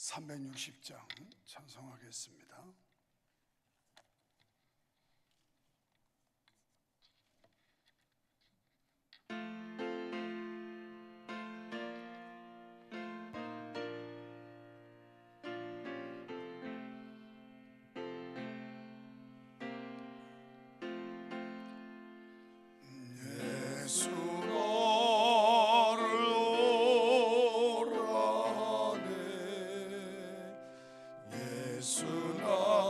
360장 찬송하겠습니다. 예수 너를 오라네 예수 나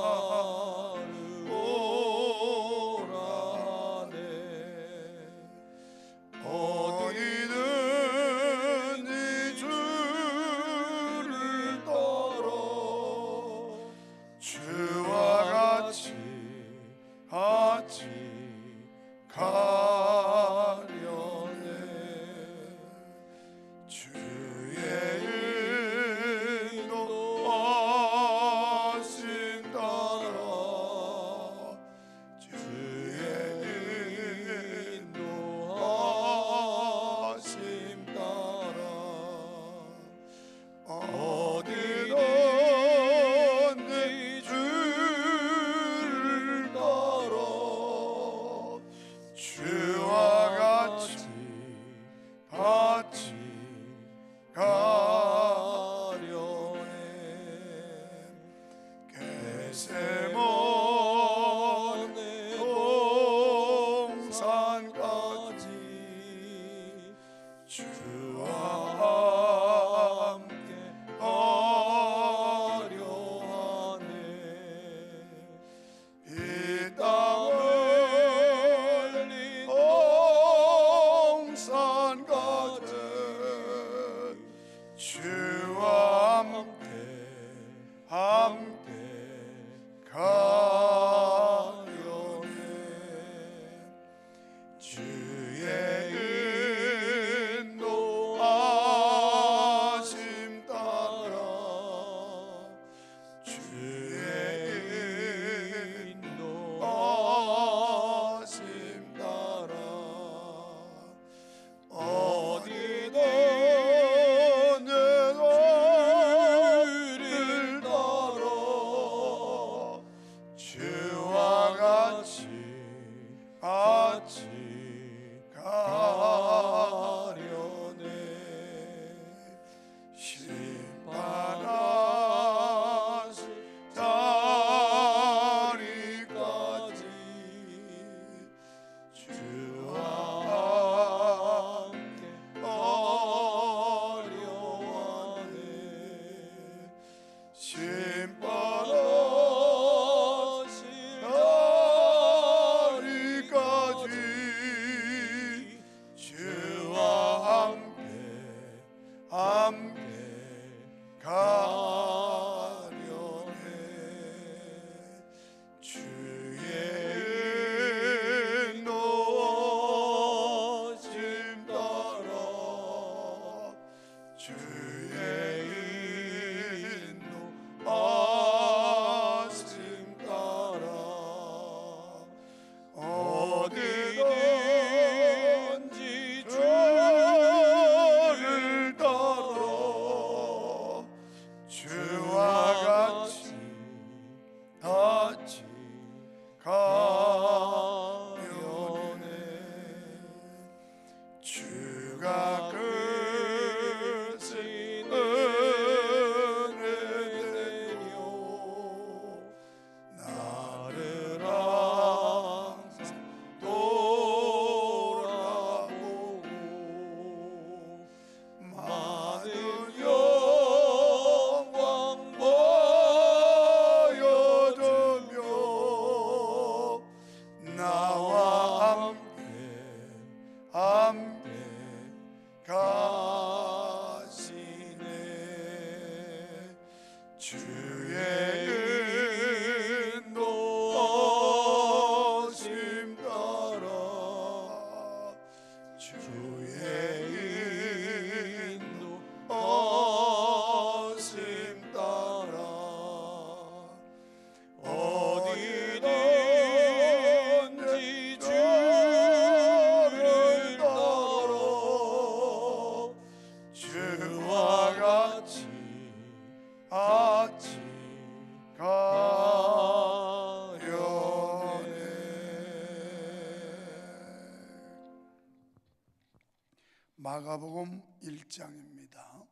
마가복음 1장입니다.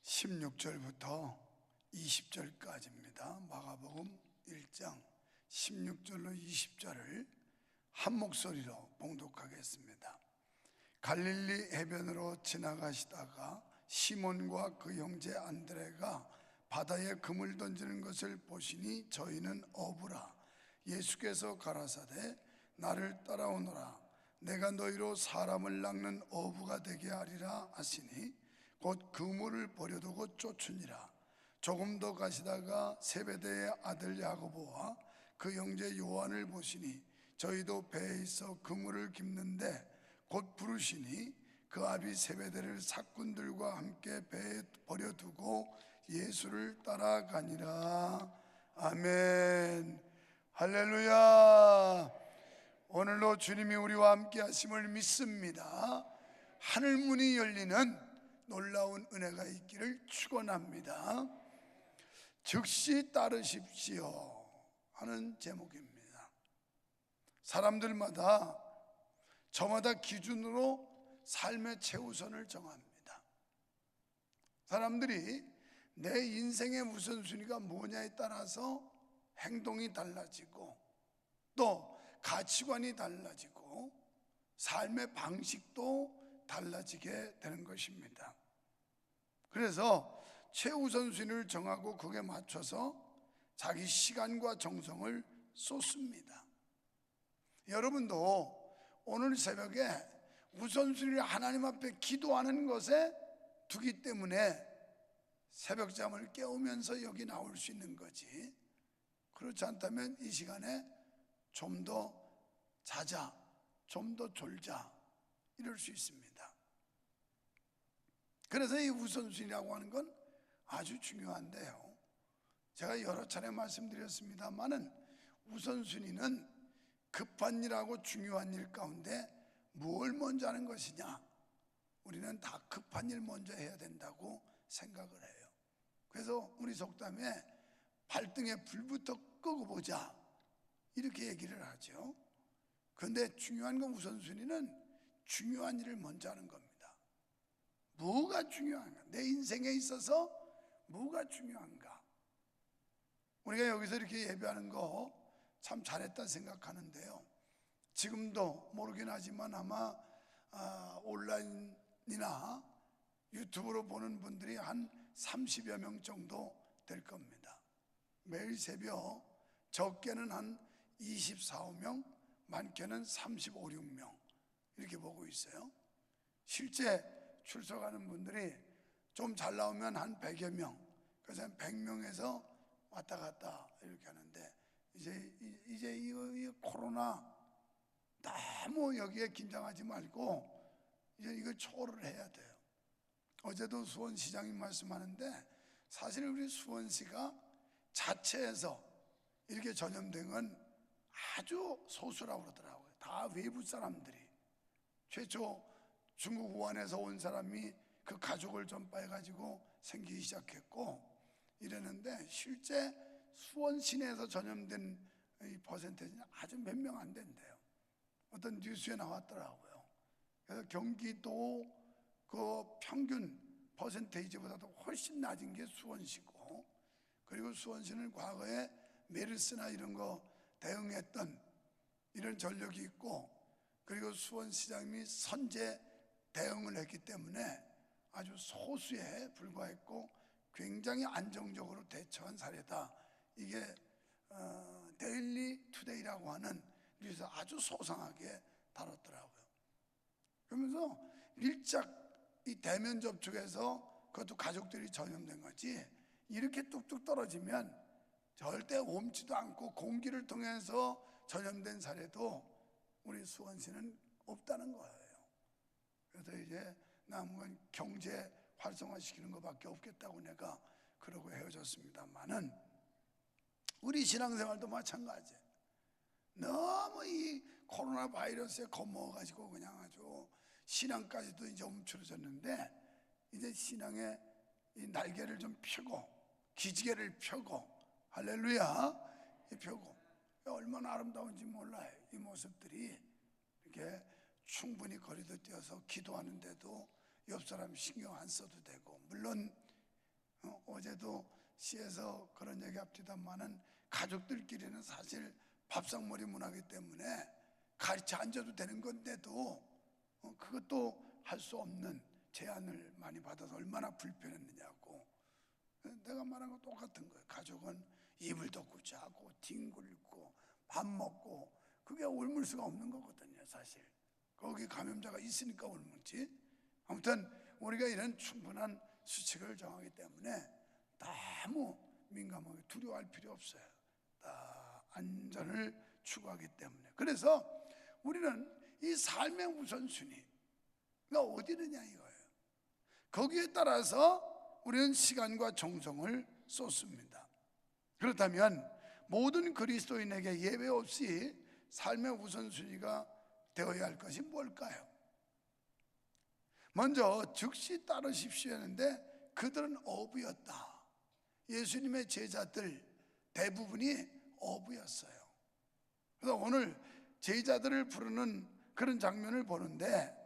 (16절부터) (20절까지입니다) 마가복음 1장 16절로 20절을 한 목소리로 봉독하겠습니다. 갈릴리 해변으로 지나가시다가 시몬과 그 형제 안드레가 바다에 금을 던지는 것을 보시니 저희는 어부라. 예수께서 가라사대 나를 따라오너라. 내가 너희로 사람을 낚는 어부가 되게 하리라 하시니 곧 그물을 버려두고 쫓으니라. 조금 더 가시다가 세베대의 아들 야고보와 그 형제 요한을 보시니 저희도 배에 있어 그물을 깁는데 곧 부르시니 그 아비 세베대를 사꾼들과 함께 배에 버려두고 예수를 따라가니라. 아멘. 할렐루야. 오늘도 주님이 우리와 함께 하심을 믿습니다. 하늘문이 열리는 놀라운 은혜가 있기를 축원합니다. 즉시 따르십시오 하는 제목입니다. 사람들마다 저마다 기준으로 삶의 최우선을 정합니다. 사람들이 내 인생의 우선순위가 뭐냐에 따라서 행동이 달라지고 또 가치관이 달라지고 삶의 방식도 달라지게 되는 것입니다. 그래서 최우선순위를 정하고 그에 맞춰서 자기 시간과 정성을 쏟습니다. 여러분도 오늘 새벽에 우선순위를 하나님 앞에 기도하는 것에 두기 때문에 새벽잠을 깨우면서 여기 나올 수 있는 거지, 그렇지 않다면 이 시간에 좀 더 자자, 좀 더 졸자 이럴 수 있습니다. 그래서 이 우선순위라고 하는 건 아주 중요한데요, 제가 여러 차례 말씀드렸습니다만은 우선순위는 급한 일하고 중요한 일 가운데 뭘 먼저 하는 것이냐, 우리는 다 급한 일 먼저 해야 된다고 생각을 해요. 그래서 우리 속담에 발등에 불부터 끄고 보자 이렇게 얘기를 하죠. 그런데 중요한 건 우선순위는 중요한 일을 먼저 하는 겁니다. 뭐가 중요한가? 내 인생에 있어서 뭐가 중요한가? 우리가 여기서 이렇게 예배하는 거 참 잘했다 생각하는데요, 지금도 모르긴 하지만 아마 온라인이나 유튜브로 보는 분들이 한 30여 명 정도 될 겁니다. 매일 새벽 적게는 한 24, 5명, 많게는 35, 6명 이렇게 보고 있어요. 실제 출석하는 분들이 좀 잘 나오면 한 100여 명, 그래서 한 100명에서 왔다 갔다 이렇게 하는데, 이제 이 코로나 너무 여기에 긴장하지 말고 이제 이걸 초월을 해야 돼요. 어제도 수원시장이 말씀하는데 사실 우리 수원시가 자체에서 이렇게 전염된 건 아주 소수라고 그러더라고요. 다 외부 사람들이, 최초 중국 우한에서 온 사람이 그 가족을 전파해가지고 생기기 시작했고 이랬는데, 실제 수원 시내에서 전염된 이 퍼센테이지는 아주 몇 명 안 된대요. 어떤 뉴스에 나왔더라고요. 그래서 경기도 그 평균 퍼센테이지보다도 훨씬 낮은 게 수원시고, 그리고 수원시는 과거에 메르스나 이런 거 대응했던 이런 전력이 있고, 그리고 수원시장님이 선제 대응을 했기 때문에 아주 소수에 불과했고 굉장히 안정적으로 대처한 사례다. 이게 데일리 투데이라고 하는 뉴스에서 아주 소상하게 다뤘더라고요. 그러면서 밀착 이 대면 접촉에서 그것도 가족들이 전염된 거지, 이렇게 뚝뚝 떨어지면 절대 옮지도 않고 공기를 통해서 전염된 사례도 우리 수원시는 없다는 거예요. 그래서 이제 남은 건 경제 활성화시키는 것밖에 없겠다고 내가 그러고 헤어졌습니다만은, 우리 신앙생활도 마찬가지예요. 너무 이 코로나 바이러스에 겁먹어가지고 그냥 아주 신앙까지도 이제 움츠러졌는데, 이제 신앙의 이 날개를 좀 펴고 기지개를 펴고 할렐루야 펴고 얼마나 아름다운지 몰라요. 이 모습들이 이렇게 충분히 거리도 뛰어서 기도하는데도 옆 사람 신경 안 써도 되고, 물론 어제도 시에서 그런 얘기 합디다마는 가족들끼리는 사실 밥상머리 문화이기 때문에 같이 앉아도 되는 건데도 그것도 할 수 없는 제한을 많이 받아서 얼마나 불편했느냐고. 내가 말한 거 똑같은 거예요. 가족은 이불 덮고 자고 뒹굴고 밥 먹고, 그게 옮을 수가 없는 거거든요. 사실 거기 감염자가 있으니까 옮지. 아무튼 우리가 이런 충분한 수칙을 정하기 때문에 너무 민감하게 두려워할 필요 없어요. 다 안전을 추구하기 때문에. 그래서 우리는 이 삶의 우선순위가 어디 있느냐 이거예요. 거기에 따라서 우리는 시간과 정성을 쏟습니다. 그렇다면 모든 그리스도인에게 예외 없이 삶의 우선순위가 되어야 할 것이 뭘까요? 먼저 즉시 따르십시오 했는데 그들은 어부였다. 예수님의 제자들 대부분이 어부였어요. 그래서 오늘 제자들을 부르는 그런 장면을 보는데,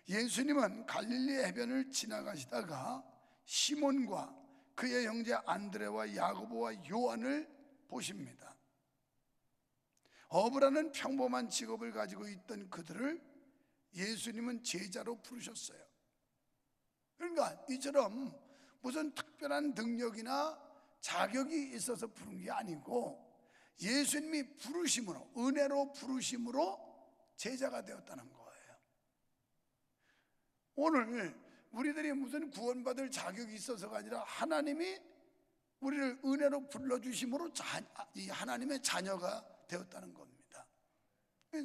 예수님은 갈릴리 해변을 지나가시다가 시몬과 그의 형제 안드레와 야고보와 요한을 보십니다. 어부라는 평범한 직업을 가지고 있던 그들을 예수님은 제자로 부르셨어요. 그러니까 이처럼 무슨 특별한 능력이나 자격이 있어서 부른 게 아니고 예수님이 부르심으로, 은혜로 부르심으로 제자가 되었다는 거예요. 오늘 우리들이 무슨 구원받을 자격이 있어서가 아니라 하나님이 우리를 은혜로 불러주심으로 이 하나님의 자녀가 되었다는 겁니다.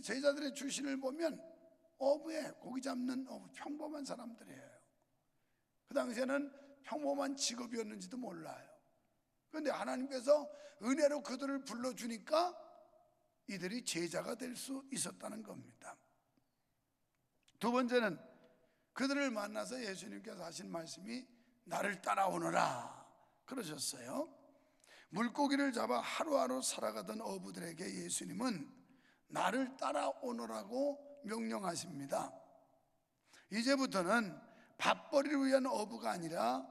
제자들의 출신을 보면 어부에 고기 잡는 어부, 평범한 사람들이에요. 그 당시에는 평범한 직업이었는지도 몰라요. 그런데 하나님께서 은혜로 그들을 불러주니까 이들이 제자가 될 수 있었다는 겁니다. 두 번째는 그들을 만나서 예수님께서 하신 말씀이 나를 따라오너라 그러셨어요. 물고기를 잡아 하루하루 살아가던 어부들에게 예수님은 나를 따라오너라고 명령하십니다. 이제부터는 밥벌이를 위한 어부가 아니라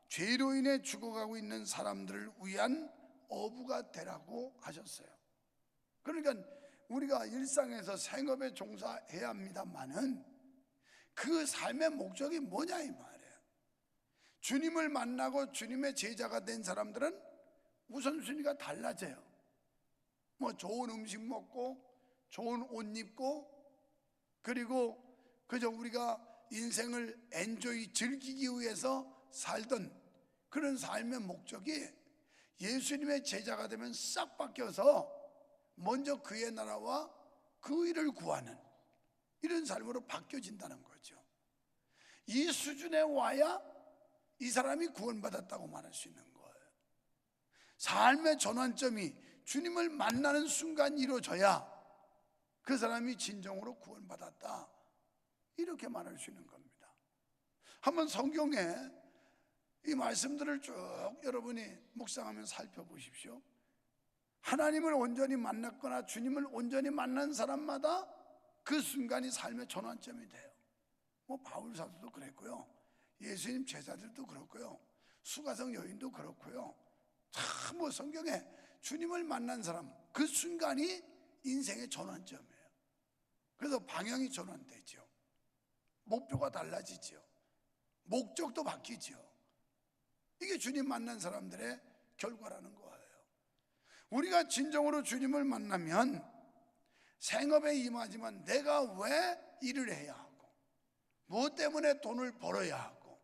죄로 인해 죽어가고 있는 사람들을 위한 어부가 되라고 하셨어요. 그러니까 우리가 일상에서 생업에 종사해야 합니다만은 그 삶의 목적이 뭐냐 이 말이에요. 주님을 만나고 주님의 제자가 된 사람들은 우선순위가 달라져요. 뭐 좋은 음식 먹고 좋은 옷 입고, 그리고 그저 우리가 인생을 엔조이 즐기기 위해서 살던 그런 삶의 목적이 예수님의 제자가 되면 싹 바뀌어서 먼저 그의 나라와 그 일을 구하는 이런 삶으로 바뀌어진다는 거죠. 이 수준에 와야 이 사람이 구원받았다고 말할 수 있는 거예요. 삶의 전환점이 주님을 만나는 순간 이루어져야 그 사람이 진정으로 구원받았다 이렇게 말할 수 있는 겁니다. 한번 성경에 이 말씀들을 쭉 여러분이 묵상하면 살펴보십시오. 하나님을 온전히 만났거나 주님을 온전히 만난 사람마다 그 순간이 삶의 전환점이 돼요. 뭐 바울 사도도 그랬고요, 예수님 제자들도 그렇고요, 수가성 여인도 그렇고요. 참 뭐 성경에 주님을 만난 사람 그 순간이 인생의 전환점이에요. 그래서 방향이 전환되죠. 목표가 달라지죠. 목적도 바뀌죠. 이게 주님 만난 사람들의 결과라는 거예요. 우리가 진정으로 주님을 만나면 생업에 임하지만 내가 왜 일을 해야 하고, 뭐 때문에 돈을 벌어야 하고,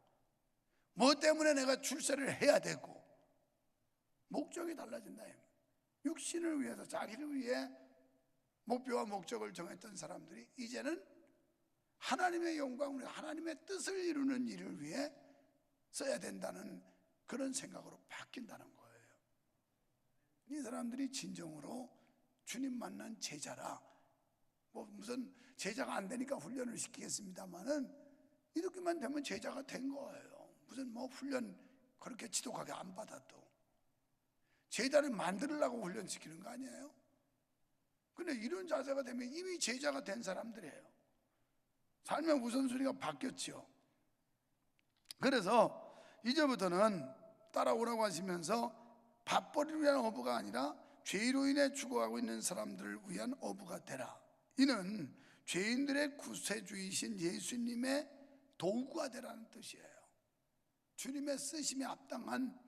뭐 때문에 내가 출세를 해야 되고, 목적이 달라진다. 육신을 위해서, 자기를 위해 목표와 목적을 정했던 사람들이 이제는 하나님의 영광을, 하나님의 뜻을 이루는 일을 위해 써야 된다는 그런 생각으로 바뀐다는 거예요. 이 사람들이 진정으로 주님 만난 제자라. 뭐 무슨 제자가 안 되니까 훈련을 시키겠습니다만은 이렇게만 되면 제자가 된 거예요. 무슨 뭐 훈련 그렇게 지독하게 안 받아도 제자를 만들려고 훈련시키는 거 아니에요? 근데 이런 자세가 되면 이미 제자가 된 사람들이에요. 삶의 우선순위가 바뀌었지요. 그래서 이제부터는 따라오라고 하시면서 밥벌이를 위한 어부가 아니라 죄로 인해 죽어가고 있는 사람들을 위한 어부가 되라. 이는 죄인들의 구세주이신 예수님의 도구가 되라는 뜻이에요. 주님의 쓰심에 합당한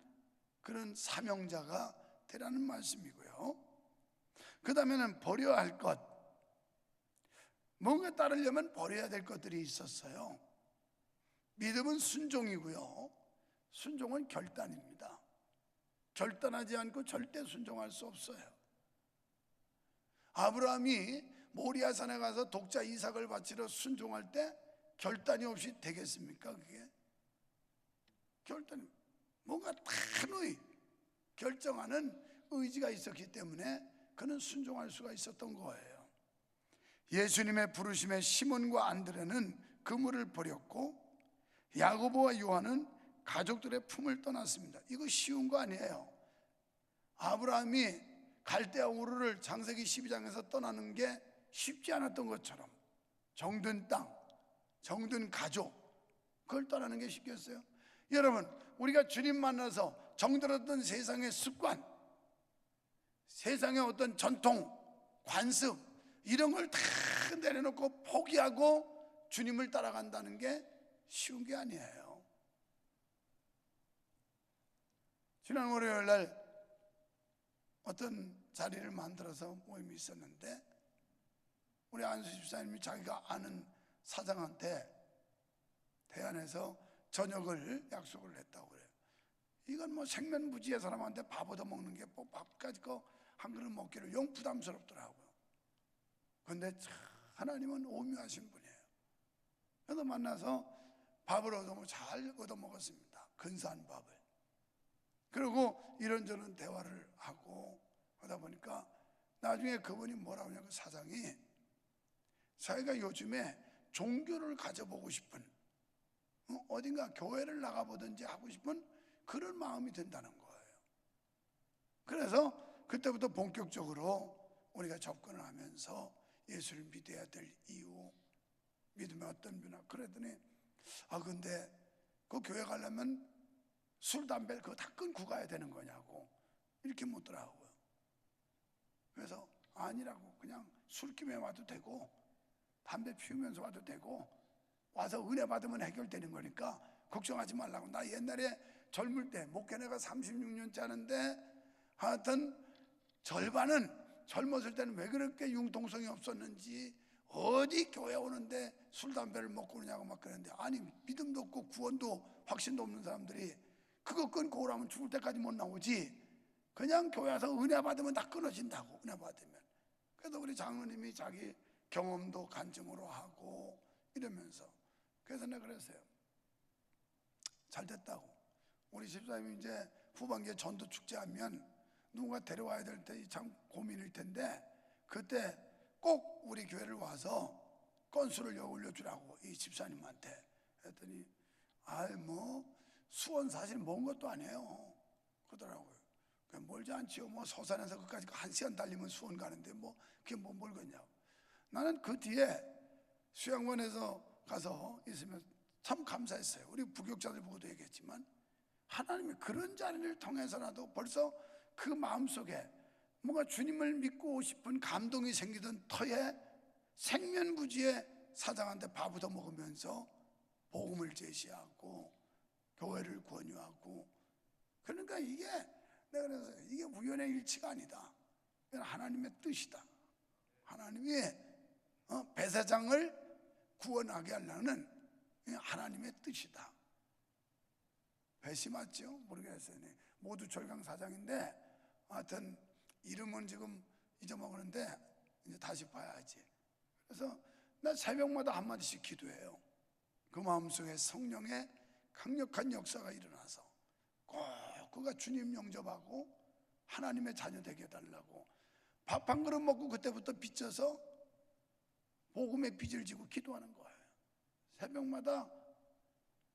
그런 사명자가 되라는 말씀이고요. 그 다음에는 버려야 할 것, 뭔가 따르려면 버려야 될 것들이 있었어요. 믿음은 순종이고요, 순종은 결단입니다. 결단하지 않고 절대 순종할 수 없어요. 아브라함이 모리아산에 가서 독자 이삭을 바치러 순종할 때 결단이 없이 되겠습니까? 그게 결단이 뭔가 단호히 결정하는 의지가 있었기 때문에 그는 순종할 수가 있었던 거예요. 예수님의 부르심에 시몬과 안드레는 그물을 버렸고 야고보와 요한은 가족들의 품을 떠났습니다. 이거 쉬운 거 아니에요. 아브라함이 갈대아 우르를 창세기 12장에서 떠나는 게 쉽지 않았던 것처럼 정든 땅, 정든 가족, 그걸 떠나는 게 쉽겠어요? 여러분, 우리가 주님 만나서 정들었던 세상의 습관, 세상의 어떤 전통, 관습, 이런 걸 다 내려놓고 포기하고 주님을 따라간다는 게 쉬운 게 아니에요. 지난 월요일 날 어떤 자리를 만들어서 모임이 있었는데 우리 안수 집사님이 자기가 아는 사장한테 대안해서 저녁을 약속을 했다고 그래요. 이건 뭐 생면부지의 사람한테 밥 얻어먹는 게 뭐 밥까지 한 그릇 먹기를 영 부담스럽더라고요. 그런데 하나님은 오묘하신 분이에요. 그래서 만나서 밥을 잘 얻어먹었습니다. 근사한 밥을. 그리고 이런저런 대화를 하고 하다 보니까 나중에 그분이 뭐라고 하냐면, 그 사장이 자기가 요즘에 종교를 가져보고 싶은, 어딘가 교회를 나가보든지 하고 싶은 그런 마음이 든다는 거예요. 그래서 그때부터 본격적으로 우리가 접근을 하면서 예수를 믿어야 될 이유, 믿음의 어떤 변화, 그랬더니 근데 그 교회 가려면 술, 담배 그거 다 끊고 가야 되는 거냐고 이렇게 묻더라고요. 그래서 아니라고, 그냥 술김에 와도 되고 담배 피우면서 와도 되고 와서 은혜 받으면 해결되는 거니까 걱정하지 말라고. 나 옛날에 젊을 때 목회내가 36년째 하는데 하여튼 절반은 젊었을 때는 왜 그렇게 융통성이 없었는지, 어디 교회 오는데 술, 담배를 먹고 그러냐고 막 그러는데, 아니 믿음도 없고 구원도 확신도 없는 사람들이 그거 끊고 오라면 죽을 때까지 못 나오지, 그냥 교회 와서 은혜 받으면 다 끊어진다고. 은혜 받으면. 그래서 우리 장로님이 자기 경험도 간증으로 하고 이러면서, 그래서 내가 그랬어요. 잘 됐다고. 우리 집사님이 이제 후반기에 전도 축제하면 누군가 데려와야 될 때 참 고민일 텐데 그때 꼭 우리 교회를 와서 건수를 올려주라고 이 집사님한테 했더니 뭐 수원 사실 먼 것도 아니에요 그러더라고요. 멀지 않지요. 뭐 서산에서 그까지 1시간 달리면 수원 가는데 뭐 그게 뭐 멀겠냐고. 나는 그 뒤에 수양원에서 가서 있으면 참 감사했어요. 우리 부교육자들 보고도 얘기했지만 하나님이 그런 자리를 통해서라도 벌써 그 마음속에 뭔가 주님을 믿고 싶은 감동이 생기던 터에 생면부지의 사장한테 밥 얻어 먹으면서 복음을 제시하고 교회를 권유하고, 그러니까 이게 내가 그래서 이게 우연의 일치가 아니다. 이건 하나님의 뜻이다. 하나님이 배사장을 구원하게 하려는 하나님의 뜻이다. 배시 맞죠? 모르겠어요. 모두 절강 사장인데 하여튼 이름은 지금 잊어먹었는데 이제 다시 봐야지. 그래서 나 새벽마다 한마디씩 기도해요. 그 마음속에 성령의 강력한 역사가 일어나서 꼭 그가 주님 영접하고 하나님의 자녀 되게 해달라고 밥 한 그릇 먹고 그때부터 빚져서 복음의 빚을 지고 기도하는 거예요. 새벽마다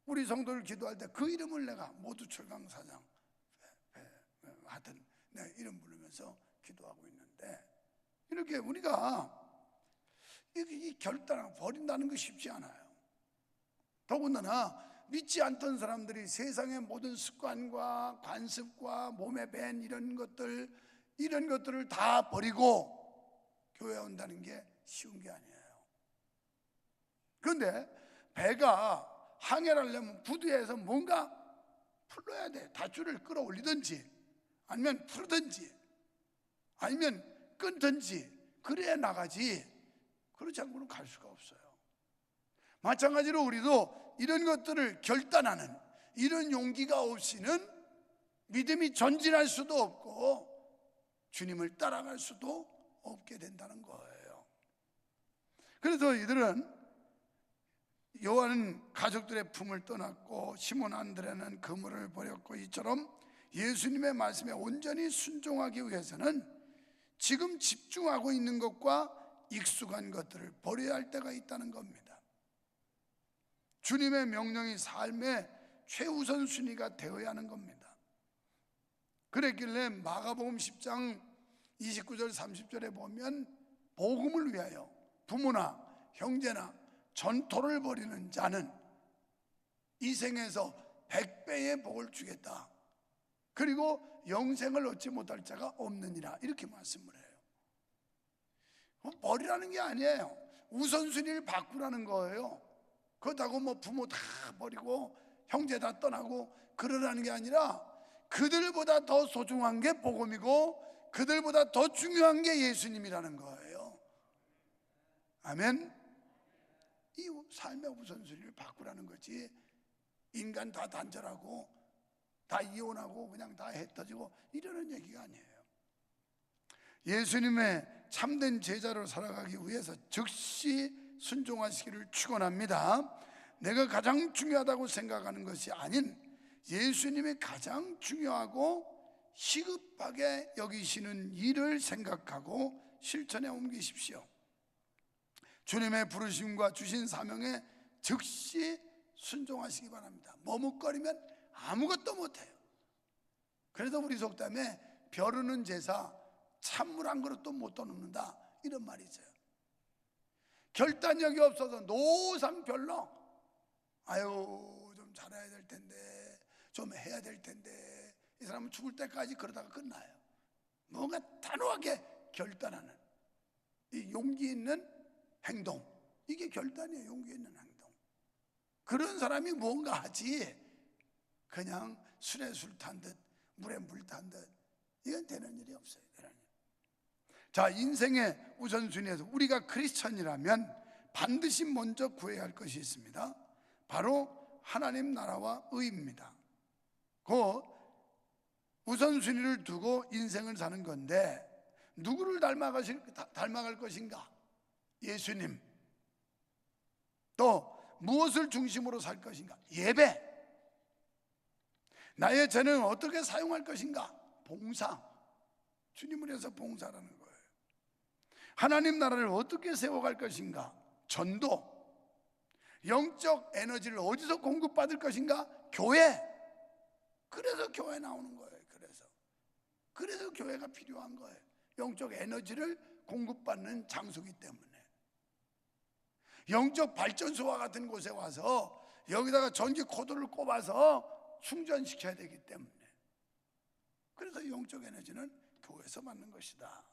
우리 성도를 기도할 때 그 이름을 내가 모두 철강사장 하여튼 내 이름 부르면서 기도하고 있는데, 이렇게 우리가 이 결단을 버린다는 거 쉽지 않아요. 더군다나 믿지 않던 사람들이 세상의 모든 습관과 관습과 몸에 밴 이런 것들을 다 버리고 교회에 온다는 게 쉬운 게 아니에요. 그런데 배가 항해하려면 부두에서 뭔가 풀러야 돼. 닷줄을 끌어올리든지 아니면 풀든지 아니면 끊든지 그래야 나가지, 그렇지 않고는 갈 수가 없어요. 마찬가지로 우리도 이런 것들을 결단하는 이런 용기가 없이는 믿음이 전진할 수도 없고 주님을 따라갈 수도 없게 된다는 거예요. 그래서 이들은, 요한은 가족들의 품을 떠났고 시몬 안드레는 그물을 버렸고, 이처럼 예수님의 말씀에 온전히 순종하기 위해서는 지금 집중하고 있는 것과 익숙한 것들을 버려야 할 때가 있다는 겁니다. 주님의 명령이 삶의 최우선 순위가 되어야 하는 겁니다. 그랬길래 마가복음 10장 29절 30절에 보면 복음을 위하여 부모나 형제나 전토를 벌이는 자는 이 생에서 100배의 복을 주겠다. 그리고 영생을 얻지 못할 자가 없느니라, 이렇게 말씀을 해요. 버리라는 게 아니에요. 우선순위를 바꾸라는 거예요. 그렇다고 뭐 부모 다 버리고 형제 다 떠나고 그러라는 게 아니라, 그들보다 더 소중한 게 복음이고 그들보다 더 중요한 게 예수님이라는 거예요. 아멘. 이 삶의 우선순위를 바꾸라는 거지, 인간 다 단절하고 다 이혼하고 그냥 다 해 터지고 이러는 얘기가 아니에요. 예수님의 참된 제자로 살아가기 위해서 즉시 순종하시기를 축원합니다. 내가 가장 중요하다고 생각하는 것이 아닌 예수님이 가장 중요하고 시급하게 여기시는 일을 생각하고 실천에 옮기십시오. 주님의 부르심과 주신 사명에 즉시 순종하시기 바랍니다. 머뭇거리면 아무것도 못해요. 그래서 우리 속담에 벼르는 제사 찬물 한 그릇도 못 떠놓는다, 이런 말이 있어요. 결단력이 없어서 노상 별로, 아유 좀 잘해야 될 텐데, 좀 해야 될 텐데, 이 사람은 죽을 때까지 그러다가 끝나요. 뭔가 단호하게 결단하는 이 용기 있는 행동, 이게 결단이에요. 용기 있는 행동. 그런 사람이 뭔가 하지, 그냥 술에 술 탄 듯 물에 물 탄 듯 이건 되는 일이 없어요. 자, 인생의 우선순위에서 우리가 크리스천이라면 반드시 먼저 구해야 할 것이 있습니다. 바로 하나님 나라와 의입니다. 그 우선순위를 두고 인생을 사는 건데, 누구를 닮아갈 것인가? 예수님. 또 무엇을 중심으로 살 것인가? 예배. 나의 재능을 어떻게 사용할 것인가? 봉사. 주님을 위해서 봉사라는 거예요. 하나님 나라를 어떻게 세워갈 것인가? 전도. 영적 에너지를 어디서 공급받을 것인가? 교회. 그래서 교회 나오는 거예요. 그래서 교회가 필요한 거예요. 영적 에너지를 공급받는 장소이기 때문에. 영적 발전소와 같은 곳에 와서 여기다가 전기 코드를 꼽아서 충전시켜야 되기 때문에. 그래서 영적 에너지는 교회에서 받는 것이다.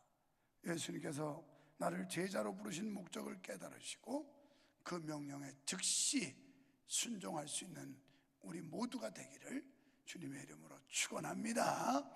예수님께서 나를 제자로 부르신 목적을 깨달으시고 그 명령에 즉시 순종할 수 있는 우리 모두가 되기를 주님의 이름으로 축원합니다.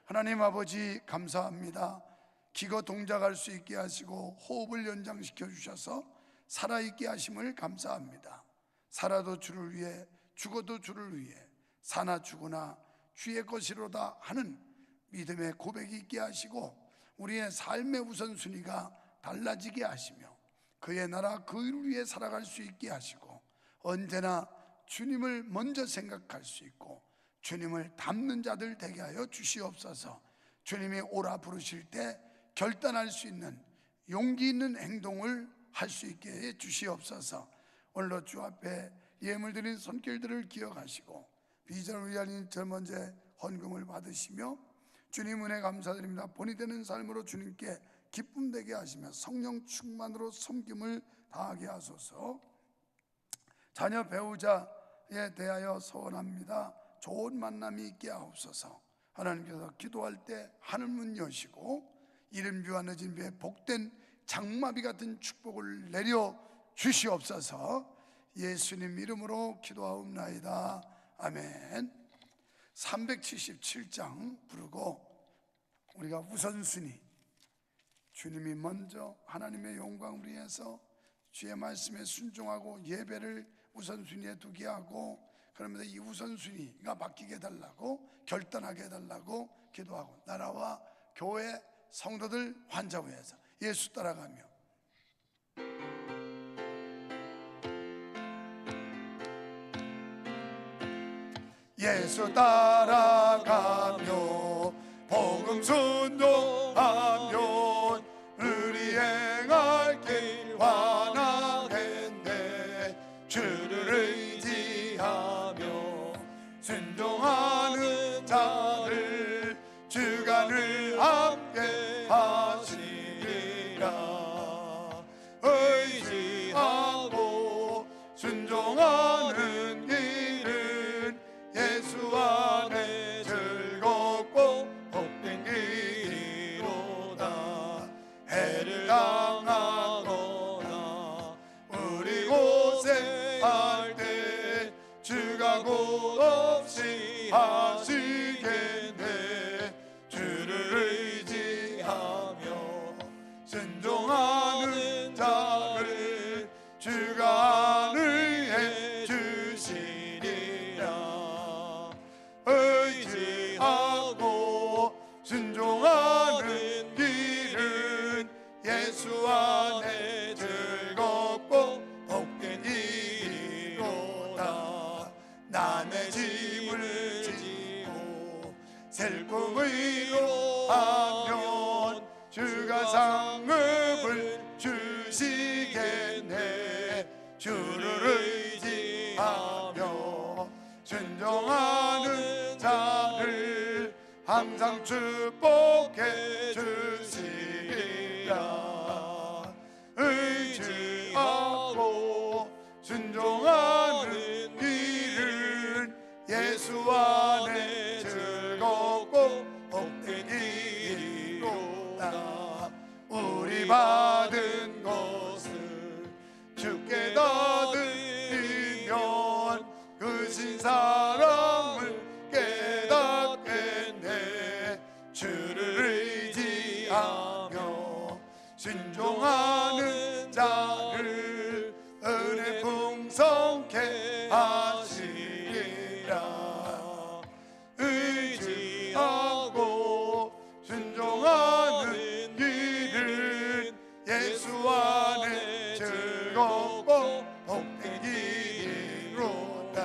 하나님 아버지, 감사합니다. 기거 동작할 수 있게 하시고 호흡을 연장시켜 주셔서 살아있게 하심을 감사합니다. 살아도 주를 위해, 죽어도 주를 위해, 사나 죽으나 주의 것이로다 하는 믿음의 고백이 있게 하시고 우리의 삶의 우선순위가 달라지게 하시며 그의 나라 그 일을 위해 살아갈 수 있게 하시고 언제나 주님을 먼저 생각할 수 있고 주님을 닮는 자들 되게 하여 주시옵소서. 주님이 오라 부르실 때 결단할 수 있는 용기 있는 행동을 할 수 있게 해 주시옵소서. 오늘도 주 앞에 예물 드린 손길들을 기억하시고 비전을 위한 절먼제 헌금을 받으시며 주님 은혜 감사드립니다. 본이 되는 삶으로 주님께 기쁨 되게 하시며 성령 충만으로 섬김을 다하게 하소서. 자녀 배우자에 대하여 소원합니다. 좋은 만남이 있게 하옵소서. 하나님께서 기도할 때 하늘문 여시고 이른 비와 늦은 비에 복된 장마비 같은 축복을 내려 주시옵소서. 예수님 이름으로 기도하옵나이다. 아멘. 377장 부르고 우리가 우선순위, 주님이 먼저 하나님의 영광을 위해서 주의 말씀에 순종하고 예배를 우선순위에 두게 하고, 그러면서 이 우선순위가 바뀌게 해달라고, 결단하게 해달라고 기도하고, 나라와 교회 성도들 환자 위해서 예수 따라가며 예수 따라가며 복음 순종하면 우리 행할 길 환하겠네. 주를 의지하며 순종하는 자를 주가 늘 함께 하시리라. 의지하고 순종하는 길은 예수 안에 즐겁고 복된 길이로다. 해를 당하거나 우리 고생할 때 주가 곧 없이 하시겠네. 주를 의지하며 순종하는 자를 주가 안위해 주시리라. 의지하고 순종하는 길은 예수 안에 즐겁고 복된 길이로다. 남의 짐을 지고 셀꿈을 하면 주가 상급을 주시겠네. 주를 의지하며 순종하는 자를 항상 축복해 주시리라. 의지하고 순종하는 길은 예수 안에 즐겁고 복된 길이로다. 우리 받은 것을 주께 다 드리면 그 신사랑을 깨닫겠네. 주를 의지하며 순종하는 자를 은혜 풍성케 하시리라. 의지하고 순종하는 길은 예수 안에 즐겁고 복된 길이로다.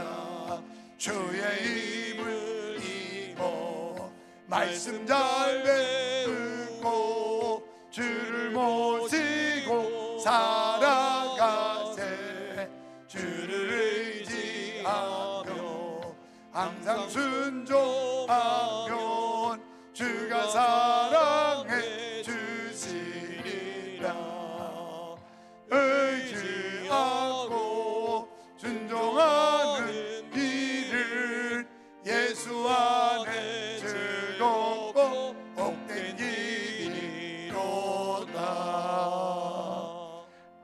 주의 힘을 입어 말씀 잘 배우고 주를 모시고 살아가세. 주를 의지하며 항상 순종하면 주가 사랑해 주시리라. 의지하고 순종하는 길을 예수 안에 즐겁고 복된 길이로다.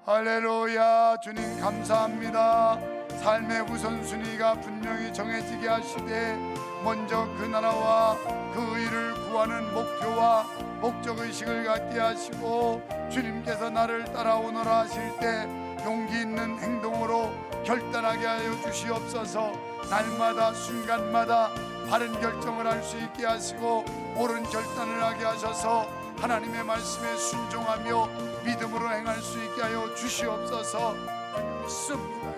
할렐루야. 주님 감사합니다. 삶의 우선순위가 분명히 정해지게 하시되 먼저 그 나라와 그 의를 구하는 목표와 목적의식을 갖게 하시고, 주님께서 나를 따라오너라 하실 때 용기 있는 행동으로 결단하게 하여 주시옵소서. 날마다 순간마다 바른 결정을 할 수 있게 하시고 옳은 결단을 하게 하셔서 하나님의 말씀에 순종하며 믿음으로 행할 수 있게 하여 주시옵소서. 믿습니다.